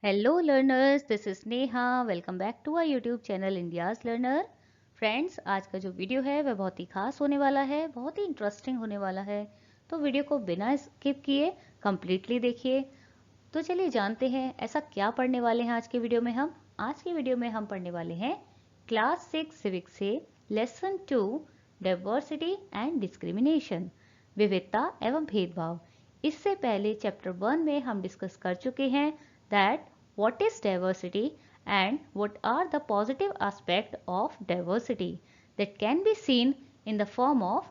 Hello learners, this is Neha. Welcome back to our YouTube channel India's Learner. Friends, आज का जो video है वह बहुत ही खास होने वाला है, बहुत ही इंटरेस्टिंग होने वाला है। तो वीडियो को बिना स्किप किए कंप्लीटली देखिए। तो चलिए जानते हैं ऐसा क्या पढ़ने वाले हैं आज के वीडियो में हम। आज के वीडियो में हम पढ़ने वाले हैं क्लास 6 सिविक्स से लेसन 2 डाइवर्सिटी एंड डिस्क्रिमिनेशन, विविधता एवं भेदभाव। इससे पहले चैप्टर 1 में हम डिस्कस कर चुके हैं that what is diversity and what are the positive aspect of diversity that can be seen in the form of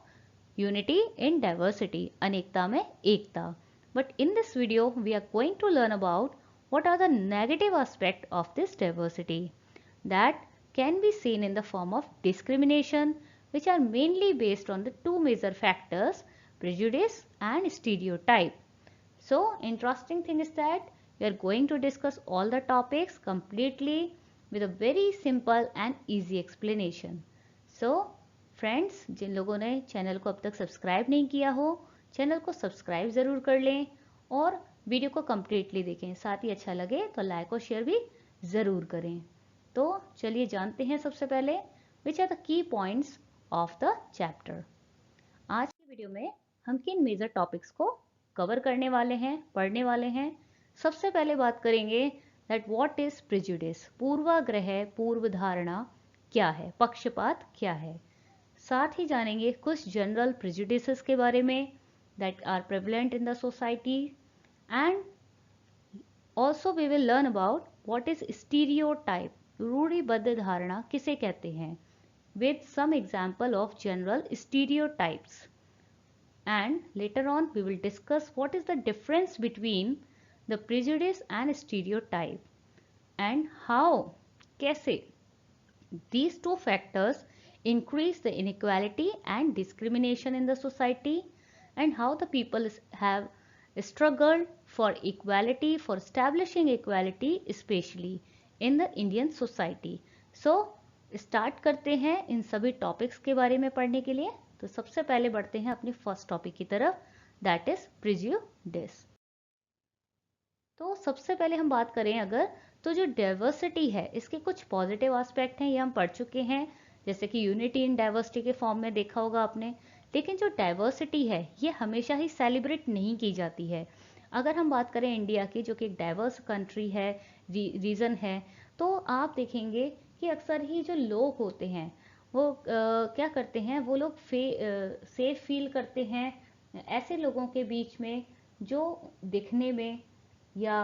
unity in diversity, अनेकता में एकता. But in this video we are going to learn about what are the negative aspect of this diversity that can be seen in the form of discrimination, which are mainly based on the two major factors, prejudice and stereotype. So interesting thing is that we are going to discuss all the topics completely with a very simple and easy explanation. So friends, जिन लोगों ने channel को अब तक subscribe नहीं किया हो, channel को subscribe ज़रूर कर लें और वीडियो को completely देखें। साथ ही अच्छा लगे तो लाइक और शेयर भी ज़रूर करें। तो चलिए जानते हैं सबसे पहले which are the key points of the chapter. आज की वीडियो में हम किन मेजर टॉपिक्स को कवर करने वाले हैं, पढ़ने वाले हैं। सबसे पहले बात करेंगे दैट व्हाट इज प्रेजुडिस, पूर्वाग्रह, पूर्व धारणा क्या है, पक्षपात क्या है। साथ ही जानेंगे कुछ जनरल प्रेजुडिसेस के बारे में that are prevalent in the society and also we will learn about what is stereotype, रूढ़िबद्ध धारणा किसे कहते हैं, with some example of general stereotypes. And later on we will discuss what is the difference between the prejudice and stereotype and how, कैसे these two factors increase the inequality and discrimination in the society, and how the people have struggled for equality, for establishing equality especially in the Indian society. So start करते हैं इन सभी topics के बारे में पढ़ने के लिए। तो सबसे पहले बढ़ते हैं अपने फर्स्ट टॉपिक की तरफ, दैट इज प्रेजुडिस। तो सबसे पहले हम बात करें अगर, तो जो डाइवर्सिटी है इसके कुछ पॉजिटिव एस्पेक्ट हैं, ये हम पढ़ चुके हैं, जैसे कि यूनिटी इन डाइवर्सिटी के फॉर्म में देखा होगा आपने। लेकिन जो डाइवर्सिटी है ये हमेशा ही सेलिब्रेट नहीं की जाती है। अगर हम बात करें इंडिया की, जो कि एक डाइवर्स कंट्री है, रीजन है, तो आप देखेंगे कि अक्सर ही जो लोग होते हैं वो क्या करते हैं, वो लोग सेफ फील करते हैं ऐसे लोगों के बीच में जो दिखने में या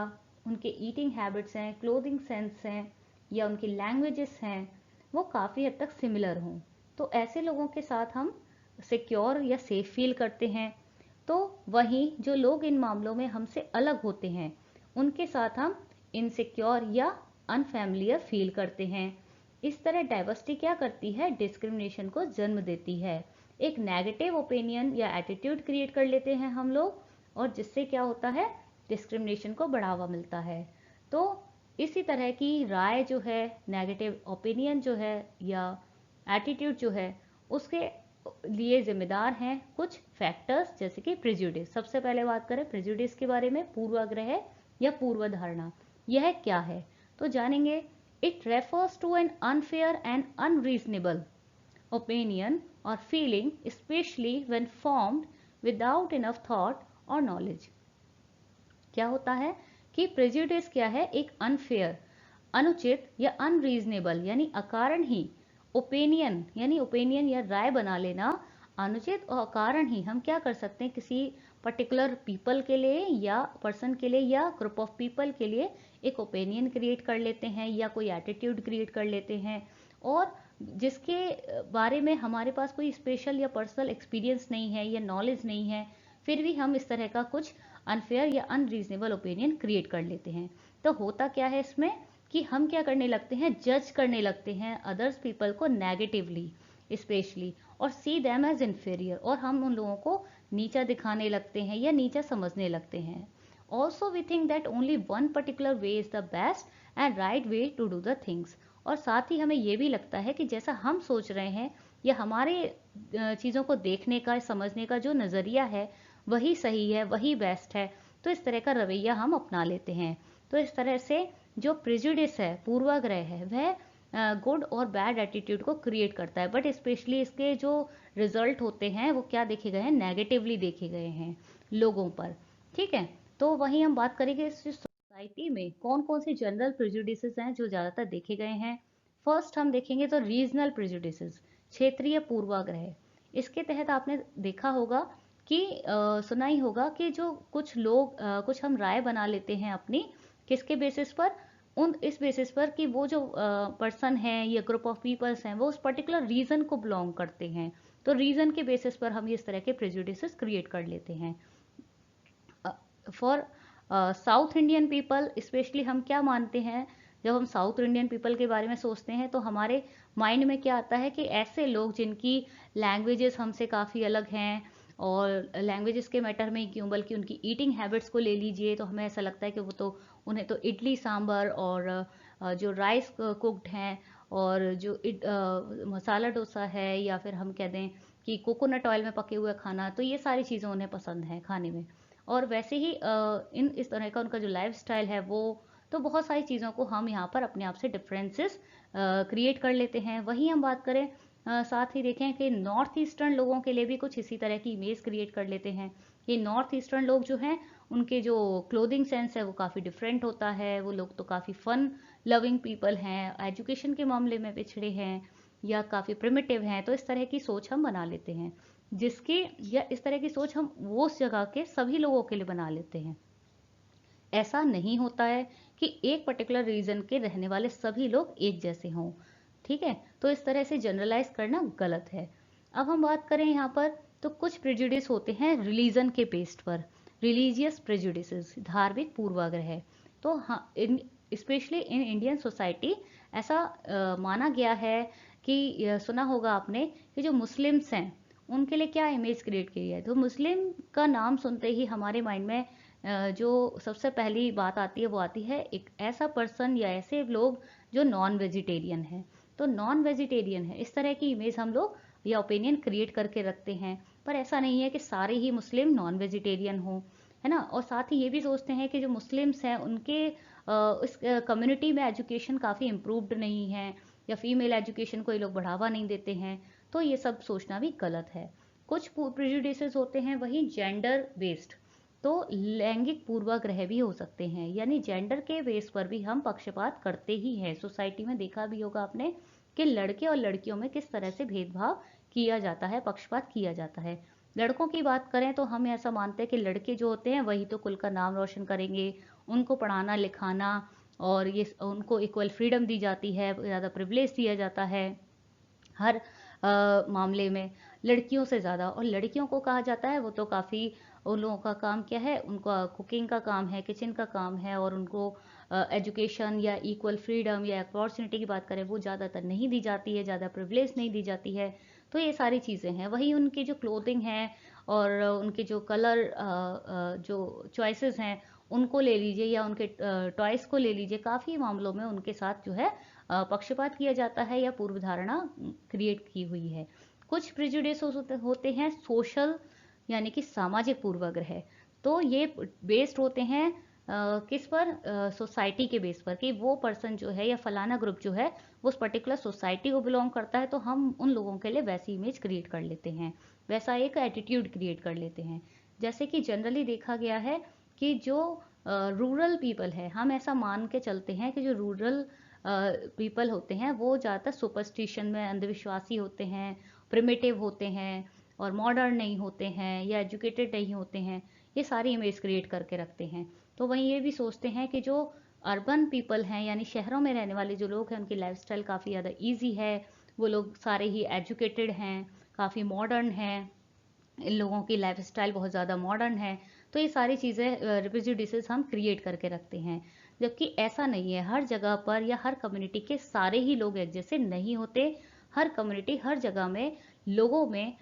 उनके ईटिंग हैबिट्स हैं, क्लोथिंग सेंस हैं या उनकी लैंग्वेजेस हैं, वो काफ़ी हद तक सिमिलर हों। तो ऐसे लोगों के साथ हम सिक्योर या सेफ फील करते हैं। तो वहीं जो लोग इन मामलों में हमसे अलग होते हैं उनके साथ हम इनसिक्योर या अनफैमिलियर फील करते हैं। इस तरह डाइवर्सिटी क्या करती है, डिस्क्रिमिनेशन को जन्म देती है। एक नेगेटिव ओपिनियन या एटीट्यूड क्रिएट कर लेते हैं हम लोग, और जिससे क्या होता है, डिस्क्रिमिनेशन को बढ़ावा मिलता है। तो इसी तरह की राय जो है, नेगेटिव ओपिनियन जो है या एटीट्यूड जो है, उसके लिए जिम्मेदार हैं कुछ फैक्टर्स, जैसे कि प्रेजुडिस। सबसे पहले बात करें प्रेजुडिस के बारे में, पूर्वाग्रह या पूर्व धारणा, यह क्या है तो जानेंगे। It refers to an unfair and unreasonable opinion or feeling, especially when formed without enough thought or knowledge. क्या होता है कि प्रेजुडिस क्या है, एक अनफेयर, अनुचित या अनरीजनेबल यानी अकारण ही, ओपिनियन यानी ओपिनियन या राय बना लेना, अनुचित और अकारण ही हम क्या कर सकते हैं, किसी पर्टिकुलर पीपल के लिए या पर्सन के लिए या ग्रुप ऑफ पीपल के लिए एक ओपिनियन क्रिएट कर लेते हैं या कोई एटीट्यूड क्रिएट कर लेते हैं, और जिसके बारे में हमारे पास कोई स्पेशल या पर्सनल एक्सपीरियंस नहीं है या नॉलेज नहीं है, फिर भी हम इस तरह का कुछ अनफेयर या अनरीजनेबल ओपिनियन क्रिएट कर लेते हैं। तो होता क्या है इसमें कि हम क्या करने लगते हैं, जज करने लगते हैं अदर्स पीपल को नेगेटिवली स्पेशली, और सी देम एज इन्फीरियर, और हम उन लोगों को नीचा दिखाने लगते हैं या नीचा समझने लगते हैं। Also we think that only one particular way is the best and right way to do the things, और साथ ही हमें ये भी लगता है कि जैसा हम सोच रहे हैं या हमारे चीज़ों को देखने का, समझने का जो नज़रिया है वही सही है, वही बेस्ट है। तो इस तरह का रवैया हम अपना लेते हैं। तो इस तरह से जो प्रिजुडिस है, पूर्वाग्रह है, वह गुड और बैड एटीट्यूड को क्रिएट करता है, बट स्पेशली इसके जो रिजल्ट होते हैं वो क्या देखे गए हैं, नेगेटिवली देखे गए हैं लोगों पर। ठीक है, तो वहीं हम बात करेंगे इस सोसाइटी में कौन कौन से जनरल प्रिजुडिसेस हैं जो ज़्यादातर देखे गए हैं। फर्स्ट हम देखेंगे तो रीजनल प्रिजुडिसेस, क्षेत्रीय पूर्वाग्रह। इसके तहत आपने देखा होगा कि सुना ही होगा कि जो कुछ लोग कुछ हम राय बना लेते हैं अपनी, किसके बेसिस पर, उन इस बेसिस पर कि वो जो पर्सन है या ग्रुप ऑफ पीपल्स हैं वो उस पर्टिकुलर रीजन को बिलोंग करते हैं, तो रीजन के बेसिस पर हम इस तरह के प्रेजुडिसेस क्रिएट कर लेते हैं। For south Indian people specially हम क्या मानते हैं, जब हम साउथ इंडियन पीपल के बारे में सोचते हैं तो हमारे माइंड में क्या आता है कि ऐसे लोग जिनकी लैंग्वेजेस हमसे काफ़ी अलग हैं, और लैंग्वेजेस के मैटर में ही क्यों बल्कि उनकी ईटिंग हैबिट्स को ले लीजिए तो हमें ऐसा लगता है कि वो तो उन्हें तो इडली सांभर और जो राइस कुक्ड हैं और जो मसाला डोसा है या फिर हम कह दें कि कोकोनट ऑयल में पके हुए खाना, तो ये सारी चीज़ें उन्हें पसंद है खाने में। और वैसे ही इस तरह का उनका जो लाइफ स्टाइल है वो, तो बहुत सारी चीज़ों को हम यहाँ पर अपने आप से डिफरेंसेस क्रिएट कर लेते हैं। वहीं हम बात करें साथ ही देखें कि नॉर्थ ईस्टर्न लोगों के लिए भी कुछ इसी तरह की इमेज क्रिएट कर लेते हैं कि नॉर्थ ईस्टर्न लोग जो हैं उनके जो क्लोथिंग सेंस है वो काफ़ी डिफरेंट होता है, वो लोग तो काफ़ी फन लविंग पीपल हैं, एजुकेशन के मामले में पिछड़े हैं या काफ़ी प्रिमिटिव हैं, तो इस तरह की सोच हम बना लेते हैं, जिसके या इस तरह की सोच हम वो उस जगह के सभी लोगों के लिए बना लेते हैं। ऐसा नहीं होता है कि एक पर्टिकुलर रीजन के रहने वाले सभी लोग एक जैसे हों। ठीक है, तो इस तरह से जनरलाइज करना गलत है। अब हम बात करें यहाँ पर तो कुछ प्रेजुडिस होते हैं रिलीजन के बेस्ड पर, रिलीजियस प्रेजुडिसेस, धार्मिक पूर्वाग्रह। तो हाँ, स्पेशली इन इंडियन सोसाइटी ऐसा माना गया है कि सुना होगा आपने कि जो मुस्लिम्स हैं उनके लिए क्या इमेज क्रिएट की है, तो मुस्लिम का नाम सुनते ही हमारे माइंड में जो सबसे पहली बात आती है वो आती है एक ऐसा पर्सन या ऐसे लोग जो नॉन वेजिटेरियन है, तो नॉन वेजिटेरियन है, इस तरह की इमेज हम लोग या ओपिनियन क्रिएट करके रखते हैं। पर ऐसा नहीं है कि सारे ही मुस्लिम नॉन वेजिटेरियन हों, है ना। और साथ ही ये भी सोचते हैं कि जो मुस्लिम्स हैं उनके इस कम्युनिटी में एजुकेशन काफ़ी इम्प्रूव्ड नहीं है या फीमेल एजुकेशन को ये लोग बढ़ावा नहीं देते हैं, तो ये सब सोचना भी गलत है। कुछ प्रेजुडिसेस होते हैं वही जेंडर बेस्ड, तो लैंगिक पूर्वाग्रह भी हो सकते हैं, यानी जेंडर के बेस पर भी हम पक्षपात करते ही हैं। सोसाइटी में देखा भी होगा आपने कि लड़के और लड़कियों में किस तरह से भेदभाव किया जाता है, पक्षपात किया जाता है। लड़कों की बात करें तो हम ऐसा मानते हैं कि लड़के जो होते हैं वही तो कुल का नाम रोशन करेंगे, उनको पढ़ाना लिखाना और ये उनको इक्वल फ्रीडम दी जाती है, ज़्यादा प्रिविलेज दिया जाता है हर मामले में लड़कियों से ज़्यादा। और लड़कियों को कहा जाता है वो तो काफ़ी, उन लोगों का काम क्या है, उनका कुकिंग का काम है, किचन का काम है, और उनको एजुकेशन या इक्वल फ्रीडम या अपॉर्चुनिटी की बात करें वो ज़्यादातर नहीं दी जाती है, ज़्यादा प्रिविलेज नहीं दी जाती है। तो ये सारी चीज़ें हैं। वही उनकी जो क्लोथिंग है और उनके जो कलर जो चॉइसेस हैं उनको ले लीजिए या उनके टॉयस को ले लीजिए, काफ़ी मामलों में उनके साथ जो है पक्षपात किया जाता है या पूर्व धारणा क्रिएट की हुई है। कुछ प्रिजुडिस होते हैं सोशल, यानी कि सामाजिक पूर्वाग्रह, तो ये बेस्ड होते हैं किस पर, सोसाइटी के बेस पर कि वो पर्सन जो है या फलाना ग्रुप जो है वो उस पर्टिकुलर सोसाइटी को बिलोंग करता है, तो हम उन लोगों के लिए वैसी इमेज क्रिएट कर लेते हैं, वैसा एक एटीट्यूड क्रिएट कर लेते हैं। जैसे कि जनरली देखा गया है कि जो रूरल पीपल है, हम ऐसा मान के चलते हैं कि जो रूरल पीपल होते हैं वो ज़्यादातर सुपरस्टिशन में अंधविश्वासी होते हैं, प्रिमिटिव होते हैं और मॉडर्न नहीं होते हैं या एजुकेटेड नहीं होते हैं, ये सारी इमेज क्रिएट करके रखते हैं। तो वहीं ये भी सोचते हैं कि जो अर्बन पीपल हैं यानी शहरों में रहने वाले जो लोग हैं उनकी लाइफस्टाइल काफ़ी ज़्यादा ईजी है, वो लोग सारे ही एजुकेटेड हैं, काफ़ी मॉडर्न हैं, इन लोगों की लाइफस्टाइल बहुत ज़्यादा मॉडर्न है। तो ये सारी चीज़ें प्रेजुडिसेस हम क्रिएट करके रखते हैं, जबकि ऐसा नहीं है। हर जगह पर या हर कम्युनिटी के सारे ही लोग एक जैसे नहीं होते। हर कम्युनिटी हर जगह में लोगों में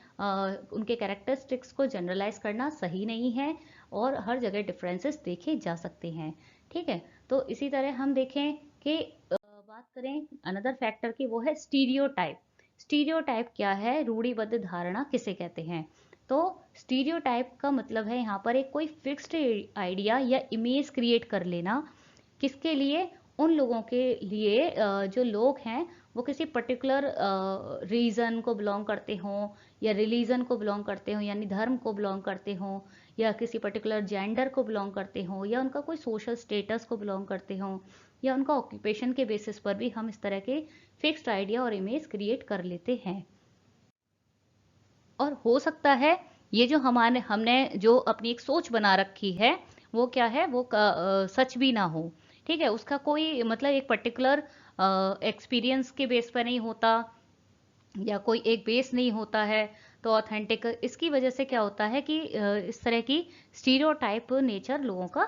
उनके कैरेक्टरिस्टिक्स को जनरलाइज करना सही नहीं है और हर जगह डिफरेंसेस देखे जा सकते हैं। ठीक है, तो इसी तरह हम देखें कि बात करें अनदर फैक्टर की, वो है स्टीरियोटाइप। स्टीरियोटाइप क्या है, रूढ़िबद्ध धारणा किसे कहते हैं। तो स्टीरियोटाइप का मतलब है यहाँ पर एक कोई फिक्स्ड आइडिया या इमेज क्रिएट कर लेना किसके लिए? उन लोगों के लिए जो लोग हैं वो किसी पर्टिकुलर रीजन को बिलोंग करते हों, या रिलीजन को बिलोंग करते हों, यानी धर्म को बिलोंग करते हों, या किसी पर्टिकुलर जेंडर को बिलोंग करते हों, या उनका कोई सोशल स्टेटस को बिलोंग करते हों, या उनका ऑक्यूपेशन के बेसिस पर भी हम इस तरह के फिक्स्ड आइडिया और इमेज क्रिएट कर लेते हैं। और हो सकता है ये जो हमने जो अपनी एक सोच बना रखी है वो क्या है, वो सच भी ना हो। ठीक है, उसका कोई मतलब एक पर्टिकुलर एक्सपीरियंस के बेस पर नहीं होता, या कोई एक बेस नहीं होता है। तो ऑथेंटिक इसकी वजह से क्या होता है कि इस तरह की स्टीरियोटाइप नेचर लोगों का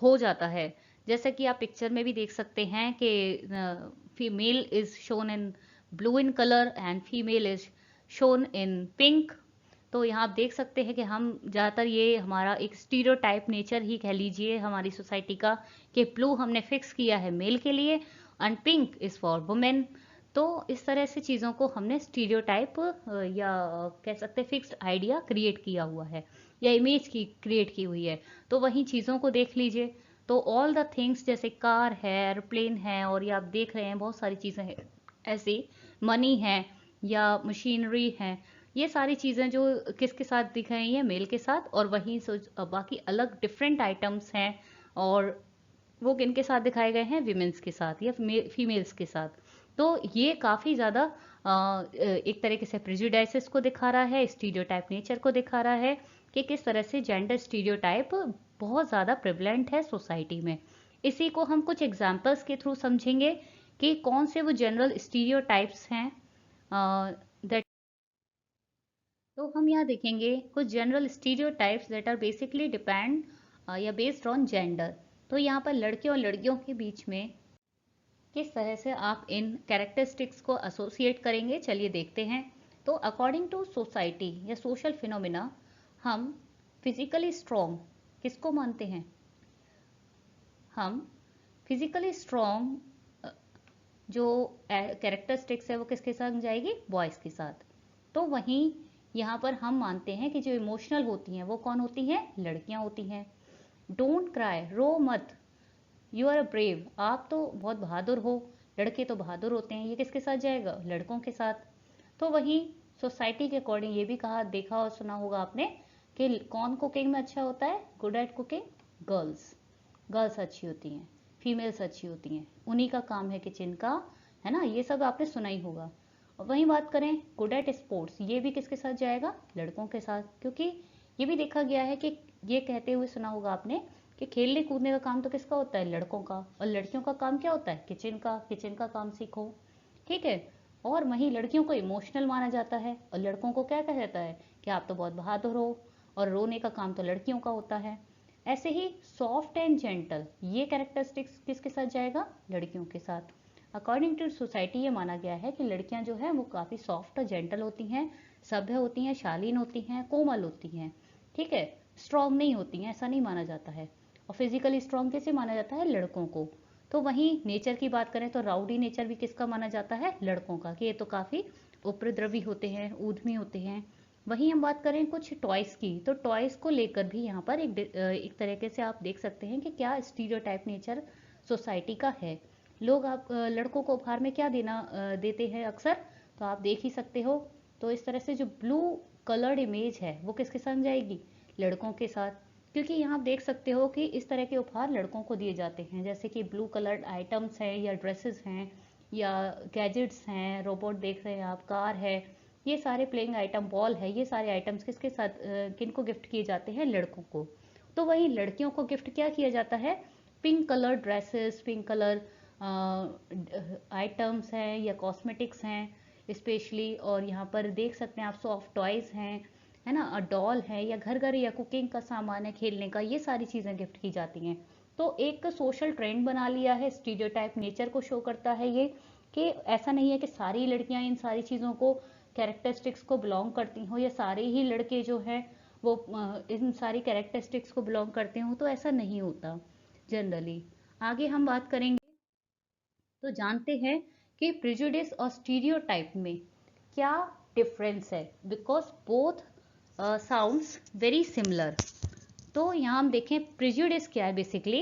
हो जाता है। जैसे कि आप पिक्चर में भी देख सकते हैं कि female is shown in blue in colour and female is shown in pink. तो यहाँ आप देख सकते हैं कि हम ज़्यादातर ये हमारा एक स्टीरियोटाइप नेचर ही कह लीजिए हमारी सोसाइटी का, कि ब्लू हमने फिक्स किया है मेल के लिए and pink is for women. तो इस तरह से चीज़ों को हमने स्टीरियोटाइप या कह सकते हैं फिक्स्ड आइडिया क्रिएट किया हुआ है, या इमेज की क्रिएट की हुई है। तो वहीं चीज़ों को देख लीजिए, तो ऑल द थिंग्स जैसे कार है, एरोप्लेन है, और ये आप देख रहे हैं बहुत सारी चीज़ें हैं ऐसी, मनी है या मशीनरी है, ये सारी चीज़ें जो किसके साथ दिख रही हैं, मेल के साथ। और वहीं बाकी अलग डिफरेंट आइटम्स हैं, और वो किनके साथ दिखाए गए हैं, विमेंस के साथ या फीमेल्स के साथ। तो ये काफ़ी ज़्यादा एक तरीके से प्रेजुडाइसेस को दिखा रहा है, स्टीरियोटाइप नेचर को दिखा रहा है कि किस तरह से जेंडर स्टीरियोटाइप बहुत ज़्यादा प्रिवलेंट है सोसाइटी में। इसी को हम कुछ एग्जाम्पल्स के थ्रू समझेंगे कि कौन से वो जनरल स्टीरियोटाइप्स हैं। दैट तो हम यहाँ देखेंगे कुछ general stereotypes that are basically depend या बेस्ड ऑन जेंडर। तो यहाँ पर लड़के और लड़कियों के बीच में किस तरह से आप इन कैरेक्टरिस्टिक्स को एसोसिएट करेंगे, चलिए देखते हैं। तो अकॉर्डिंग टू सोसाइटी या सोशल फिनोमिना, हम फिजिकली स्ट्रॉन्ग किसको मानते हैं? हम फिजिकली स्ट्रॉन्ग जो कैरेक्टरिस्टिक्स है वो किसके साथ जाएगी? बॉयज़ के साथ। तो वहीं यहाँ पर हम मानते हैं कि जो इमोशनल होती हैं वो कौन होती हैं? लड़कियाँ होती हैं। डोंट क्राई, रो मत, यू आर ब्रेव, आप तो बहुत बहादुर हो, लड़के तो बहादुर होते हैं, ये किसके साथ जाएगा? लड़कों के साथ। तो वहीं सोसाइटी के अकॉर्डिंग ये भी कहा, देखा और सुना होगा आपने कि कौन कुकिंग में अच्छा होता है? Good at cooking? Girls. Girls अच्छी होती हैं, फीमेल्स अच्छी होती हैं, उन्हीं का काम है किचन का, है ना, ये सब आपने सुना ही होगा। और वहीं बात करें गुड एट स्पोर्ट्स, ये भी किसके साथ जाएगा? लड़कों के साथ। क्योंकि ये भी देखा गया है कि ये कहते हुए सुना होगा आपने कि खेलने कूदने का काम तो किसका होता है? लड़कों का। और लड़कियों का काम क्या होता है? किचन का। किचन का काम सीखो, ठीक है। और वहीं लड़कियों को इमोशनल माना जाता है, और लड़कों को क्या कहा जाता है कि आप तो बहुत बहादुर हो, और रोने का काम तो लड़कियों का होता है। ऐसे ही सॉफ्ट एंड जेंटल, ये कैरेक्टरिस्टिक्स किसके साथ जाएगा? लड़कियों के साथ। अकॉर्डिंग टू सोसाइटी ये माना गया है कि लड़कियां जो है वो काफ़ी सॉफ्ट और जेंटल होती हैं, सभ्य होती हैं, शालीन होती हैं, कोमल होती हैं, ठीक है। स्ट्रॉन्ग नहीं होती हैं, ऐसा नहीं माना जाता है। और फिजिकली स्ट्रॉन्ग कैसे माना जाता है? लड़कों को। तो वहीं नेचर की बात करें तो राउडी नेचर भी किसका माना जाता है? लड़कों का, कि ये तो काफ़ी उपद्रवी होते हैं, ऊधमी होते हैं। वहीं हम बात करें कुछ टॉयज़ की, तो टॉयज़ को लेकर भी यहाँ पर एक तरीके से आप देख सकते हैं कि क्या स्टीरियोटाइप नेचर सोसाइटी का है। लोग आप लड़कों को उपहार में क्या देते हैं अक्सर, तो आप देख ही सकते हो। तो इस तरह से जो ब्लू कलर्ड इमेज है वो किसके साथ जाएगी? लड़कों के साथ। क्योंकि यहाँ आप देख सकते हो कि इस तरह के उपहार लड़कों को दिए जाते हैं, जैसे कि ब्लू कलर्ड आइटम्स हैं, या ड्रेसेस हैं, या गैजेट्स हैं, रोबोट देख रहे हैं आप, कार है, ये सारे प्लेइंग आइटम, बॉल है, ये सारे आइटम्स किसके साथ किनको गिफ्ट किए जाते हैं? लड़कों को। तो वहीं लड़कियों को गिफ्ट क्या किया जाता है? Pink colour dresses, pink colour items हैं, या कॉस्मेटिक्स हैं स्पेशली। और यहाँ पर देख सकते हैं आप सॉफ्ट टॉयज़ हैं, है ना, डॉल है, या घर घर या कुकिंग का सामान है खेलने का, ये सारी चीज़ें गिफ्ट की जाती हैं। तो एक सोशल ट्रेंड बना लिया है, स्टीरियोटाइप नेचर को शो करता है ये, कि ऐसा नहीं है कि सारी लड़कियां इन सारी चीज़ों को, कैरेक्टरिस्टिक्स को बिलोंग करती हों, या सारे ही लड़के जो हैं वो इन सारी कैरेक्टरिस्टिक्स को बिलोंग करते हों, तो ऐसा नहीं होता जनरली। आगे हम बात करेंगे, तो जानते हैं कि प्रिजुडिस और स्टीरियोटाइप में क्या डिफरेंस है, because both sounds very similar. तो यहाँ हम देखें प्रिजुडिस क्या है, basically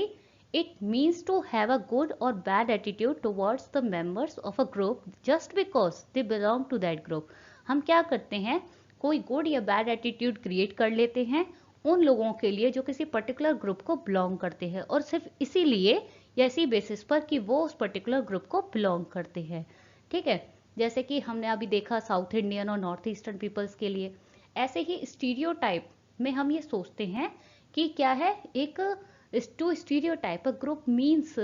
It means to have a good or bad attitude towards the members of a group just because they belong to that group. हम क्या करते हैं, कोई गुड या बैड एटीट्यूड क्रिएट कर लेते हैं उन लोगों के लिए जो किसी पर्टिकुलर ग्रुप को बिलोंग करते हैं, और सिर्फ इसीलिए या इसी बेसिस पर कि वो उस पर्टिकुलर ग्रुप को बिलोंग करते हैं। ठीक है, जैसे कि हमने अभी देखा साउथ इंडियन और नॉर्थ ईस्टर्न पीपल्स के लिए। ऐसे ही स्टीरियोटाइप में हम ये सोचते हैं कि क्या है, एक to stereotype a group means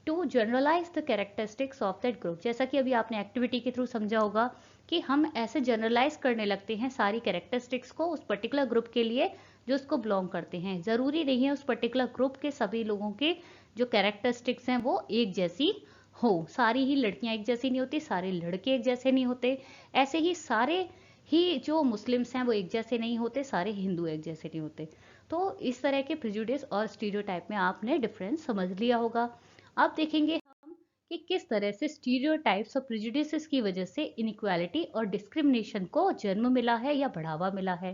to generalize the characteristics of that group. जैसा कि अभी आपने एक्टिविटी के थ्रू समझा होगा कि हम ऐसे जनरलाइज करने लगते हैं सारी कैरेक्टरिस्टिक्स को उस पर्टिकुलर ग्रुप के लिए जो उसको बिलोंग करते हैं। जरूरी नहीं है उस पर्टिकुलर ग्रुप के सभी लोगों के जो कैरेक्टरिस्टिक्स हैं वो एक जैसी हो। सारी ही लड़कियां एक जैसी नहीं होती, सारे लड़के एक जैसे नहीं होते, ऐसे ही सारे ही जो मुस्लिम्स हैं वो एक जैसे नहीं होते, सारे हिंदू एक जैसे नहीं होते। तो इस तरह के प्रेजुडिस और स्टीरियोटाइप में आपने डिफरेंस समझ लिया होगा। अब देखेंगे हम कि किस तरह से स्टीरियोटाइप्स और प्रेजुडिसेस की वजह से इनइक्वालिटी और डिस्क्रिमिनेशन को जन्म मिला है या बढ़ावा मिला है।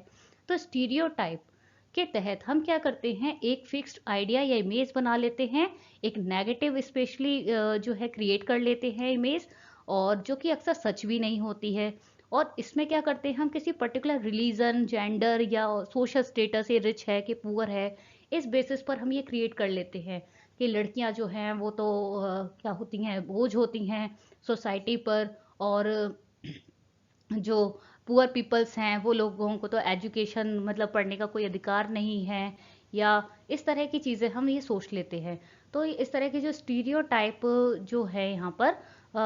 तो स्टीरियोटाइप के तहत हम क्या करते हैं, एक फिक्स्ड आइडिया या इमेज बना लेते हैं, एक नेगेटिव स्पेशली जो है क्रिएट कर लेते हैं इमेज, और जो कि अक्सर सच भी नहीं होती है। और इसमें क्या करते हैं, हम किसी पर्टिकुलर रिलीजन, जेंडर या सोशल स्टेटस, ये रिच है कि पुअर है, इस बेसिस पर हम ये क्रिएट कर लेते हैं कि लड़कियां जो हैं वो तो क्या होती हैं, बोझ होती हैं सोसाइटी पर, और जो पुअर पीपल्स हैं वो लोगों को तो एजुकेशन मतलब पढ़ने का कोई अधिकार नहीं है, या इस तरह की चीज़ें हम ये सोच लेते हैं। तो इस तरह के जो स्टीरियोटाइप जो है यहाँ पर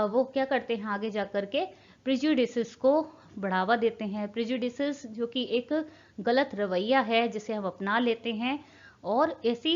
वो क्या करते हैं, आगे जा कर के प्रिजुडिसेस को बढ़ावा देते हैं। प्रिजुडिसेस जो कि एक गलत रवैया है जिसे हम अपना लेते हैं, और ऐसी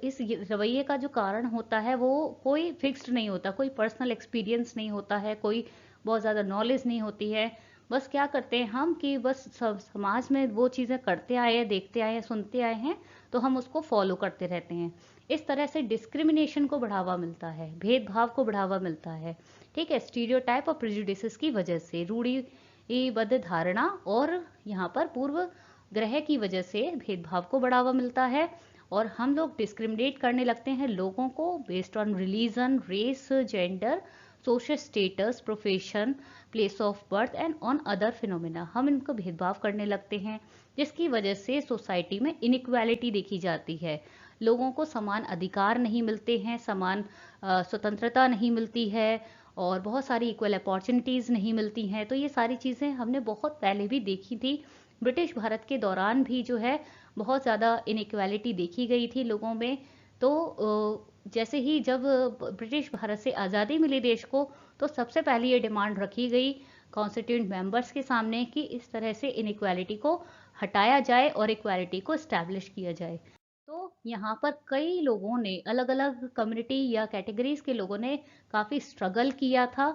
इस रवैये का जो कारण होता है वो कोई फिक्स्ड नहीं होता, कोई पर्सनल एक्सपीरियंस नहीं होता है, कोई बहुत ज़्यादा नॉलेज नहीं होती है। बस क्या करते हैं हम कि बस समाज में वो चीज़ें करते आए हैं, देखते आए हैं, सुनते आए हैं, तो हम उसको फॉलो करते रहते हैं। इस तरह से डिस्क्रिमिनेशन को बढ़ावा मिलता है, भेदभाव को बढ़ावा मिलता है। ठीक है, स्टीरियोटाइप और प्रेजुडिसेस की वजह से, रूढ़िबद्ध धारणा और यहाँ पर पूर्व ग्रह की वजह से भेदभाव को बढ़ावा मिलता है, और हम लोग डिस्क्रिमिनेट करने लगते हैं लोगों को based on religion, race, gender, social status, profession, place of birth and on other phenomena. हम इनको भेदभाव करने लगते हैं जिसकी वजह से सोसाइटी में इनइक्वालिटी देखी जाती है, लोगों को समान अधिकार नहीं मिलते हैं, समान स्वतंत्रता नहीं मिलती है, और बहुत सारी इक्वल अपॉर्चुनिटीज़ नहीं मिलती हैं। तो ये सारी चीज़ें हमने बहुत पहले भी देखी थी, ब्रिटिश भारत के दौरान भी जो है बहुत ज़्यादा इनइक्वालिटी देखी गई थी लोगों में। तो जैसे ही जब ब्रिटिश भारत से आज़ादी मिली देश को, तो सबसे पहले ये डिमांड रखी गई कॉन्स्टिट्यूंट मेंबर्स के सामने कि इस तरह से इनइक्वालिटी को हटाया जाए और इक्वालिटी को इस्टेब्लिश किया जाए। तो यहाँ पर कई लोगों ने, अलग अलग कम्युनिटी या कैटेगरीज के लोगों ने काफ़ी स्ट्रगल किया था।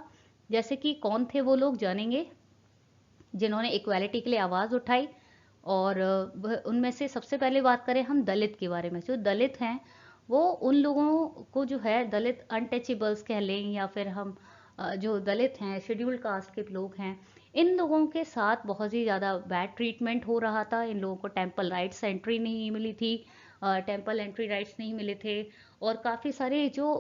जैसे कि कौन थे वो लोग, जानेंगे, जिन्होंने इक्वालिटी के लिए आवाज़ उठाई। और उनमें से सबसे पहले बात करें हम दलित के बारे में। जो दलित हैं वो उन लोगों को जो है दलित अनटचेबल्स कह लें, या फिर हम जो दलित हैं, शेड्यूल्ड कास्ट के लोग हैं, इन लोगों के साथ बहुत ही ज़्यादा बैड ट्रीटमेंट हो रहा था। इन लोगों को टेम्पल राइट्स एंट्री नहीं मिली थी, टेम्पल एंट्री राइट्स नहीं मिले थे, और काफ़ी सारे जो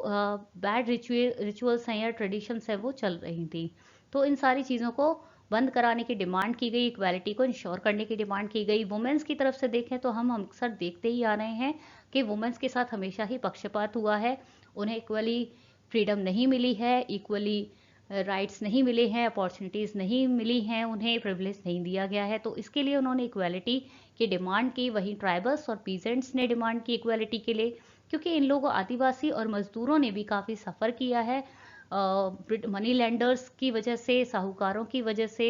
बैड रिचुअल्स हैं या ट्रेडिशंस हैं वो चल रही थी। तो इन सारी चीज़ों को बंद कराने की डिमांड की गई, इक्वालिटी को इंश्योर करने की डिमांड की गई। वुमेन्स की तरफ से देखें तो हम अक्सर देखते ही आ रहे हैं कि वुमेन्स के साथ हमेशा ही पक्षपात हुआ है, उन्हें इक्वली फ्रीडम नहीं मिली है, इक्वली राइट्स नहीं मिले हैं, अपॉर्चुनिटीज़ नहीं मिली हैं, उन्हें प्रिविलेज नहीं दिया गया है। तो इसके लिए उन्होंने इक्वालिटी की डिमांड की। वहीं ट्राइबल्स और पीजेंट्स ने डिमांड की इक्वालिटी के लिए, क्योंकि इन लोगों, आदिवासी और मजदूरों ने भी काफ़ी सफ़र किया है मनी लैंडर्स की वजह से, साहूकारों की वजह से,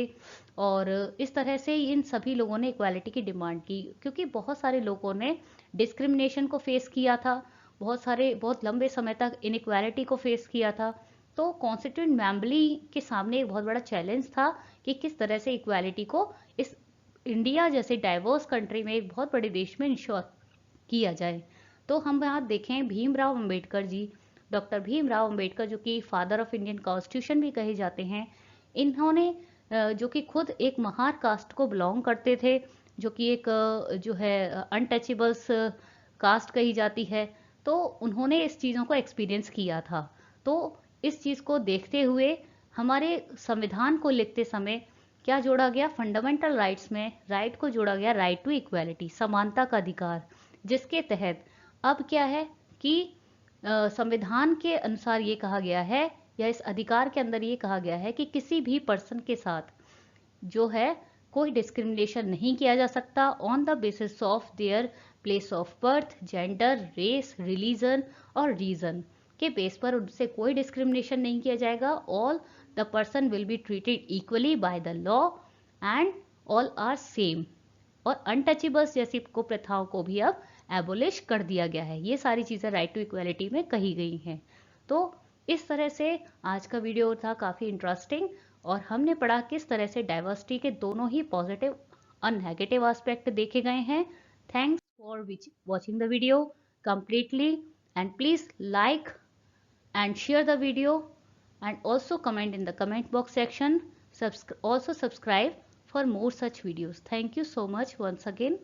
और इस तरह से इन सभी लोगों ने इक्वालिटी की डिमांड की, क्योंकि बहुत सारे लोगों ने डिस्क्रिमिनेशन को फेस किया था, बहुत लंबे समय तक इनइक्वालिटी को फेस किया था। तो कॉन्स्टिट्यूएंट असेंबली के सामने एक बहुत बड़ा चैलेंज था कि किस तरह से इक्वालिटी को इस इंडिया जैसे डाइवर्स कंट्री में, एक बहुत बड़े देश में इंश्योर किया जाए। तो हम यहाँ देखें भीमराव अंबेडकर जी, डॉक्टर भीमराव अंबेडकर, जो कि फादर ऑफ इंडियन कॉन्स्टिट्यूशन भी कहे जाते हैं, इन्होंने जो कि खुद एक महार कास्ट को बिलोंग करते थे, जो कि एक जो है अनटचेबल्स कास्ट कही जाती है। तो उन्होंने इस चीज़ों को एक्सपीरियंस किया था। तो इस चीज़ को देखते हुए हमारे संविधान को लिखते समय क्या जोड़ा गया, फंडामेंटल राइट्स में राइट को जोड़ा गया राइट टू इक्वालिटी, समानता का अधिकार, जिसके तहत अब क्या है कि संविधान के अनुसार ये कहा गया है, या इस अधिकार के अंदर ये कहा गया है कि किसी भी पर्सन के साथ जो है कोई डिस्क्रिमिनेशन नहीं किया जा सकता on the basis of their place of birth, gender, race, religion और रीजन के बेस पर उनसे कोई डिस्क्रिमिनेशन नहीं किया जाएगा। All the person will be treated equally by the law and all are same. और अनटचेबल्स जैसी कुप्रथाओं को भी अब एबोलिश कर दिया गया है। ये सारी चीज़ें राइट टू इक्वालिटी में कही गई हैं। तो इस तरह से आज का वीडियो था काफ़ी इंटरेस्टिंग, और हमने पढ़ा किस तरह से डाइवर्सिटी के दोनों ही पॉजिटिव और नेगेटिव एस्पेक्ट देखे गए हैं। Thanks for watching the video completely, and please like and share the video, and also comment in the comment box section. Also subscribe for more such videos. Thank you so much once again.